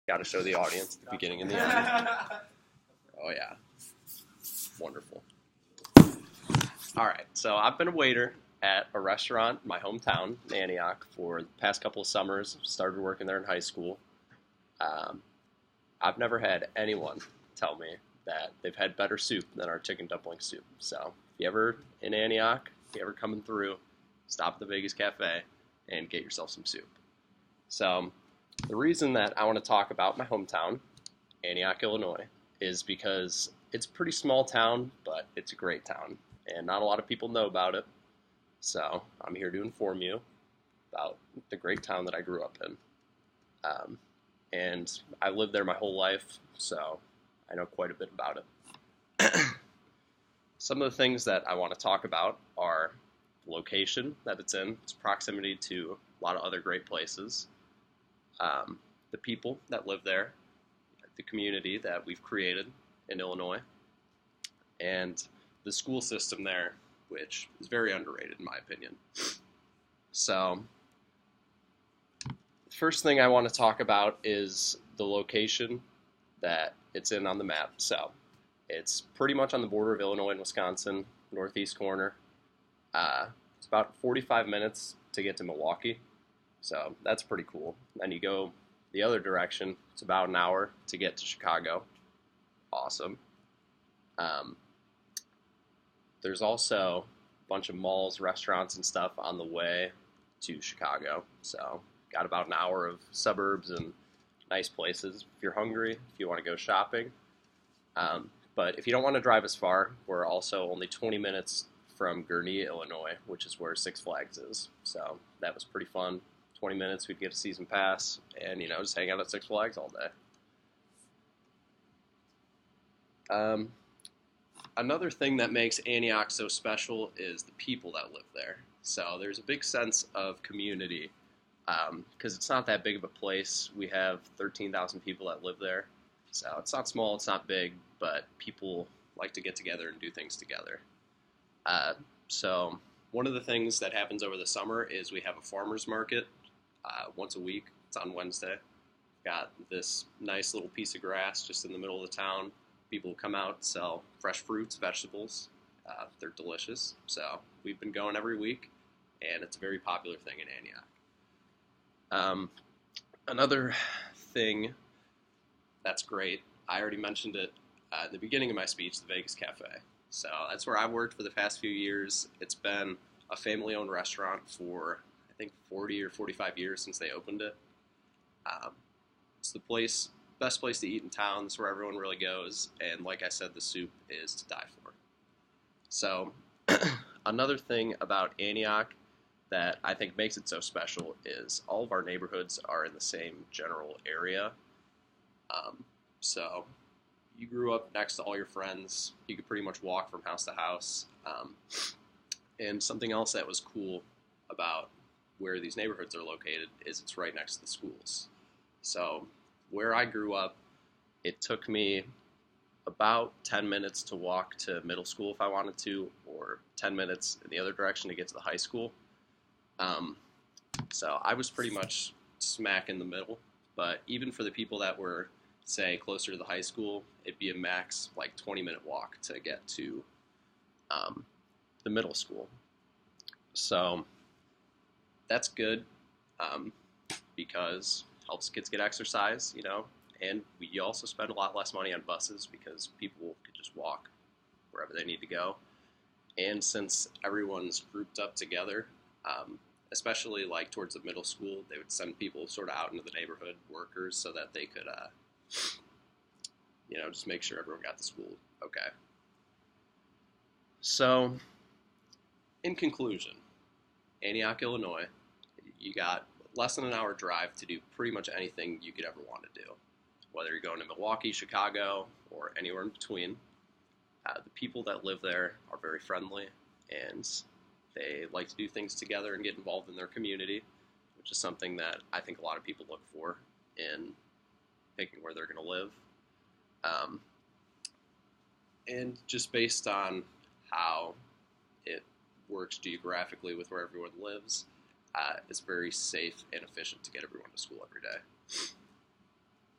Got to show the audience the beginning and the end. Oh, yeah. Wonderful. All right, so I've been a waiter at a restaurant in my hometown, in Antioch, for the past couple of summers. Started working there in high school. I've never had anyone tell me that they've had better soup than our chicken dumpling soup. So if you ever in Antioch, if you ever coming through, stop at the Vegas Cafe and get yourself some soup. So the reason that I want to talk about my hometown, Antioch, Illinois, is because it's a pretty small town, but it's a great town, and not a lot of people know about it. So I'm here to inform you about the great town that I grew up in. And I lived there my whole life, so I know quite a bit about it. Some of the things that I want to talk about are the location that it's in, its proximity to a lot of other great places, the people that live there, the community that we've created in Illinois, and the school system there, which is very underrated in my opinion. So, the first thing I want to talk about is the location that it's in on the map. So, it's pretty much on the border of Illinois and Wisconsin, northeast corner. It's about 45 minutes to get to Milwaukee, so that's pretty cool. Then you go the other direction, it's about an hour to get to Chicago. Awesome. There's also a bunch of malls, restaurants, and stuff on the way to Chicago. So got about an hour of suburbs and nice places if you're hungry, if you want to go shopping. But if you don't want to drive as far, we're also only 20 minutes from Gurnee, Illinois, which is where Six Flags is. So that was pretty fun. 20 minutes, we'd get a season pass and, just hang out at Six Flags all day. Another thing that makes Antioch so special is the people that live there. So there's a big sense of community because it's not that big of a place. We have 13,000 people that live there. So it's not small, it's not big, but people like to get together and do things together. So one of the things that happens over the summer is we have a farmer's market once a week. It's on Wednesday. Got this nice little piece of grass just in the middle of the town. People come out, sell fresh fruits, vegetables. They're delicious. So we've been going every week, and it's a very popular thing in Antioch. Another thing that's great, I already mentioned it at the beginning of my speech, the Vegas Cafe. So that's where I've worked for the past few years. It's been a family-owned restaurant for, I think, 40 or 45 years since they opened it. It's the best place to eat in town. It's where everyone really goes. And like I said, the soup is to die for. So another thing about Antioch that I think makes it so special is all of our neighborhoods are in the same general area. So you grew up next to all your friends. You could pretty much walk from house to house. And something else that was cool about where these neighborhoods are located is it's right next to the schools. So where I grew up, it took me about 10 minutes to walk to middle school if I wanted to, or 10 minutes in the other direction to get to the high school. So I was pretty much smack in the middle. But even for the people that were, say, closer to the high school, it'd be a max, 20-minute walk to get to the middle school. So that's good because it helps kids get exercise, and we also spend a lot less money on buses because people could just walk wherever they need to go. And since everyone's grouped up together, especially towards the middle school, they would send people sort of out into the neighborhood, workers, so that they could, just make sure everyone got to school okay. So, in conclusion, Antioch, Illinois, you got less than an hour drive to do pretty much anything you could ever want to do. Whether you're going to Milwaukee, Chicago, or anywhere in between, the people that live there are very friendly, and they like to do things together and get involved in their community, which is something that I think a lot of people look for in picking where they're going to live. And just based on how it works geographically with where everyone lives, it's very safe and efficient to get everyone to school every day.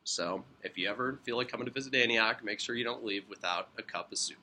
So if you ever feel like coming to visit Antioch, make sure you don't leave without a cup of soup.